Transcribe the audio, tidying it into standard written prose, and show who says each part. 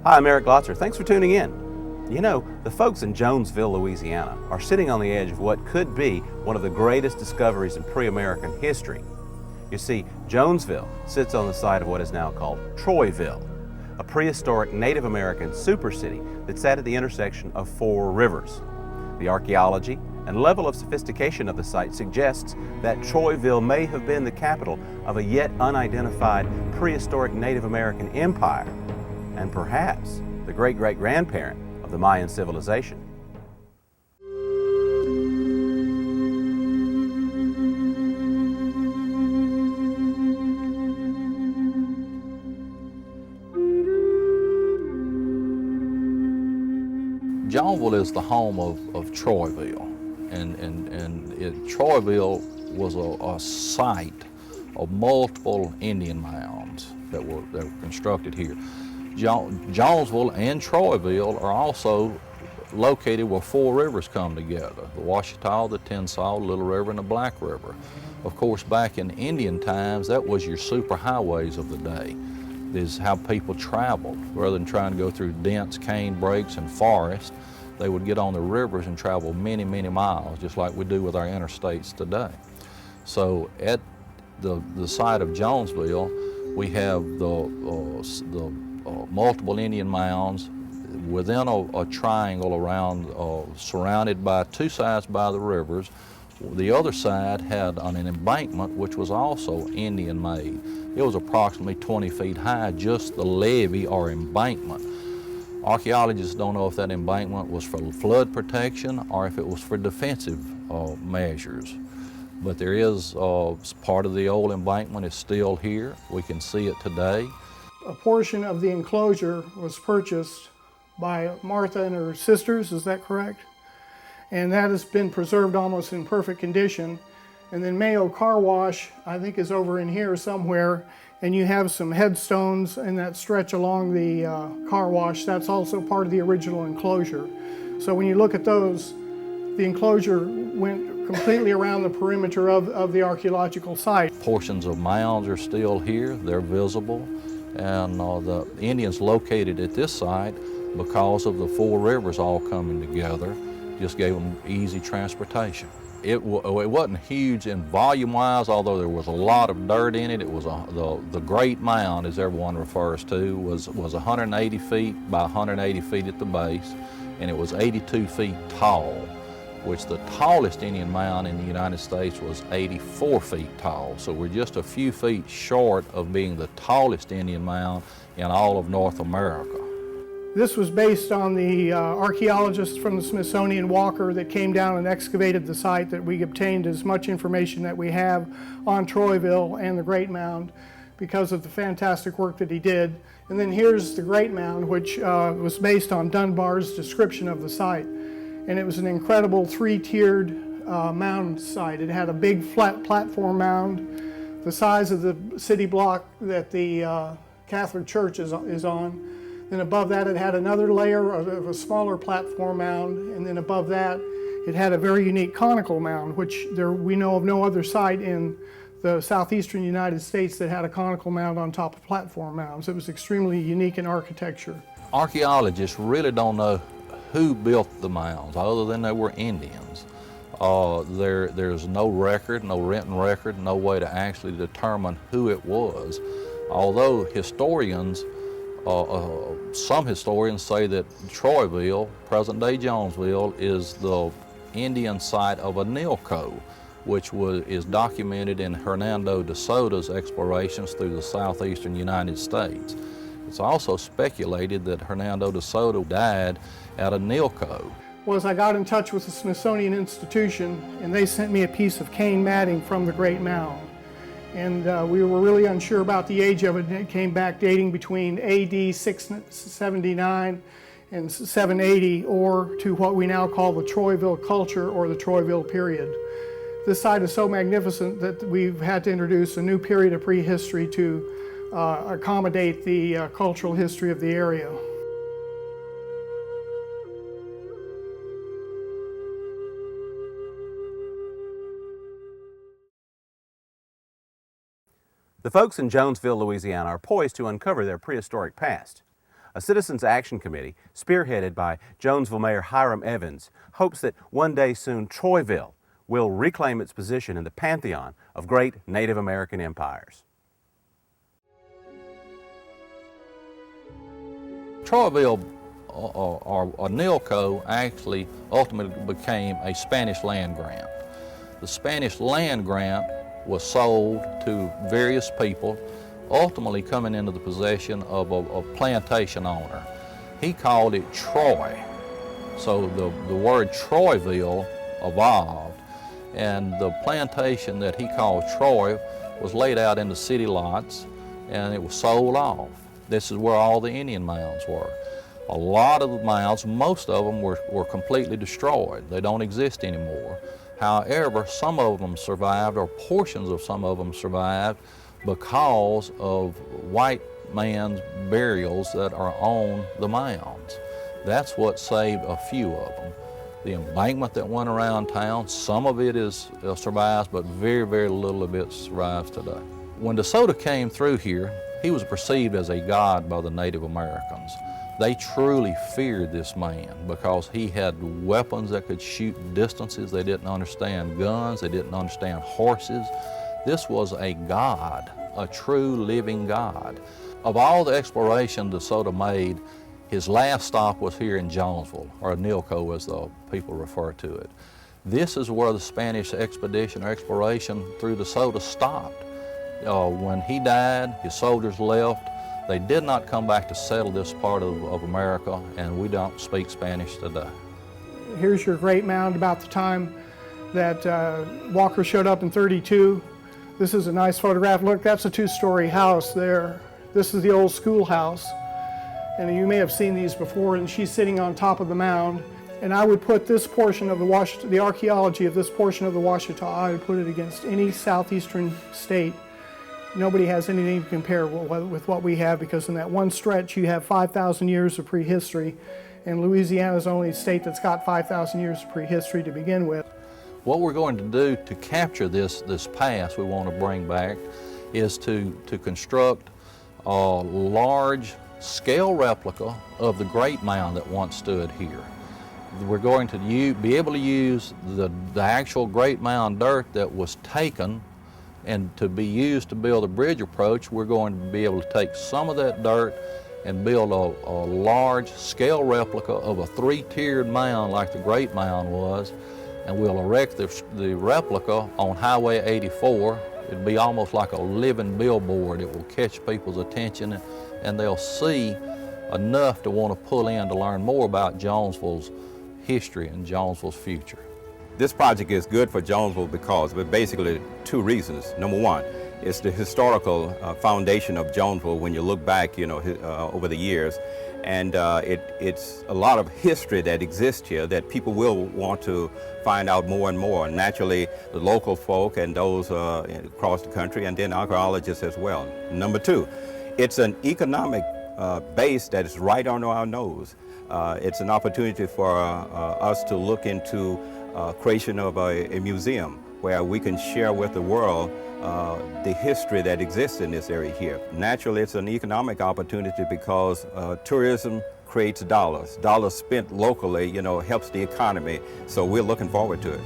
Speaker 1: Hi, I'm Eric Glotzer. Thanks for tuning in. You know, the folks in Jonesville, Louisiana are sitting on the edge of what could be one of the greatest discoveries in pre-American history. You see, Jonesville sits on the site of what is now called Troyville, a prehistoric Native American supercity that sat at the intersection of four rivers. The archaeology and level of sophistication of the site suggests that Troyville may have been the capital of a yet unidentified prehistoric Native American empire, and perhaps the great-great-grandparent of the Mayan civilization.
Speaker 2: Jonesville is the home of Troyville, and Troyville was a site of multiple Indian mounds that were constructed here. Jonesville and Troyville are also located where four rivers come together: the Washita, the Tensas, Little River, and the Black River. Of course, back in Indian times, that was your superhighways of the day. This is how people traveled. Rather than trying to go through dense cane brakes and forest, they would get on the rivers and travel many, many miles, just like we do with our interstates today. So at the site of Jonesville, we have the multiple Indian mounds within a triangle around, surrounded by two sides by the rivers. The other side had an embankment which was also Indian made. It was approximately 20 feet high, just the levee or embankment. Archaeologists don't know if that embankment was for flood protection or if it was for defensive measures. But there is part of the old embankment is still here. We can see it today.
Speaker 3: A portion of the enclosure was purchased by Martha and her sisters, is that correct? And that has been preserved almost in perfect condition. And then Mayo Car Wash, I think, is over in here somewhere, and you have some headstones in that stretch along the car wash. That's also part of the original enclosure. So when you look at those, the enclosure went completely around the perimeter of the archaeological site.
Speaker 2: Portions of mounds are still here, they're visible, and the Indians located at this site because of the four rivers all coming together, just gave them easy transportation. It wasn't huge in volume-wise, although there was a lot of dirt in it. It was the Great Mound, as everyone refers to, was 180 feet by 180 feet at the base, and it was 82 feet tall, which the tallest Indian mound in the United States was 84 feet tall. So we're just a few feet short of being the tallest Indian mound in all of North America.
Speaker 3: This was based on the archaeologists from the Smithsonian Walker that came down and excavated the site, that we obtained as much information that we have on Troyville and the Great Mound because of the fantastic work that he did. And then here's the Great Mound, which was based on Dunbar's description of the site. And it was an incredible three-tiered mound site. It had a big flat platform mound, the size of the city block that the Catholic Church is on. Then above that, it had another layer of a smaller platform mound, and then above that, it had a very unique conical mound, which we know of no other site in the southeastern United States that had a conical mound on top of platform mounds. It was extremely unique in architecture.
Speaker 2: Archaeologists really don't know who built the mounds, other than they were Indians. There's no record, no written record, no way to actually determine who it was. Although historians, some historians say that Troyville, present-day Jonesville, is the Indian site of Anilco, which is documented in Hernando de Soto's explorations through the southeastern United States. It's also speculated that Hernando de Soto died at Anilco.
Speaker 3: Well, as I got in touch with the Smithsonian Institution, and they sent me a piece of cane matting from the Great Mound. And we were really unsure about the age of it, and it came back dating between AD 679 and 780, or to what we now call the Troyville culture or the Troyville period. This site is so magnificent that we've had to introduce a new period of prehistory to accommodate the cultural history of the area.
Speaker 1: The folks in Jonesville, Louisiana are poised to uncover their prehistoric past. A Citizens Action Committee, spearheaded by Jonesville Mayor Hiram Evans, hopes that one day soon Troyville will reclaim its position in the pantheon of great Native American empires.
Speaker 2: Troyville, or Nilco, actually ultimately became a Spanish land grant. The Spanish land grant was sold to various people, ultimately coming into the possession of a plantation owner. He called it Troy. So the word Troyville evolved, and the plantation that he called Troy was laid out into city lots, and it was sold off. This is where all the Indian mounds were. A lot of the mounds, most of them were completely destroyed. They don't exist anymore. However, some of them survived, or portions of some of them survived, because of white man's burials that are on the mounds. That's what saved a few of them. The embankment that went around town, some of it survives, but very, very little of it survives today. When DeSoto came through here, he was perceived as a god by the Native Americans. They truly feared this man because he had weapons that could shoot distances. They didn't understand guns. They didn't understand horses. This was a god, a true living god. Of all the exploration DeSoto made, his last stop was here in Jonesville, or Nilco as the people refer to it. This is where the Spanish expedition or exploration through DeSoto stopped. When he died, his soldiers left. They did not come back to settle this part of America, and we don't speak Spanish today.
Speaker 3: Here's your great mound about the time that Walker showed up in '32. This is a nice photograph. Look, that's a two-story house there. This is the old schoolhouse, and you may have seen these before, and she's sitting on top of the mound. And I would put this portion of the archaeology of this portion of the Ouachita, I would put it against any southeastern state. Nobody has anything to compare with what we have, because in that one stretch you have 5,000 years of prehistory, and Louisiana is the only state that's got 5,000 years of prehistory to begin with.
Speaker 2: What we're going to do to capture this past we want to bring back is to construct a large scale replica of the great mound that once stood here. We're going to be able to use the actual great mound dirt that was taken and to be used to build a bridge approach. We're going to be able to take some of that dirt and build a large scale replica of a three-tiered mound like the Great Mound was, and we'll erect the replica on Highway 84. It'll be almost like a living billboard. It will catch people's attention, and they'll see enough to want to pull in to learn more about Jonesville's history and Jonesville's future.
Speaker 4: This project is good for Jonesville because of basically two reasons. Number one, it's the historical foundation of Jonesville when you look back, over the years. And it's a lot of history that exists here that people will want to find out more and more. Naturally, the local folk and those across the country, and then archaeologists as well. Number two, it's an economic base that is right under our nose. It's an opportunity for us to look into creation of a museum where we can share with the world the history that exists in this area here. Naturally, it's an economic opportunity because tourism creates dollars. Dollars spent locally, helps the economy. So we're looking forward to it.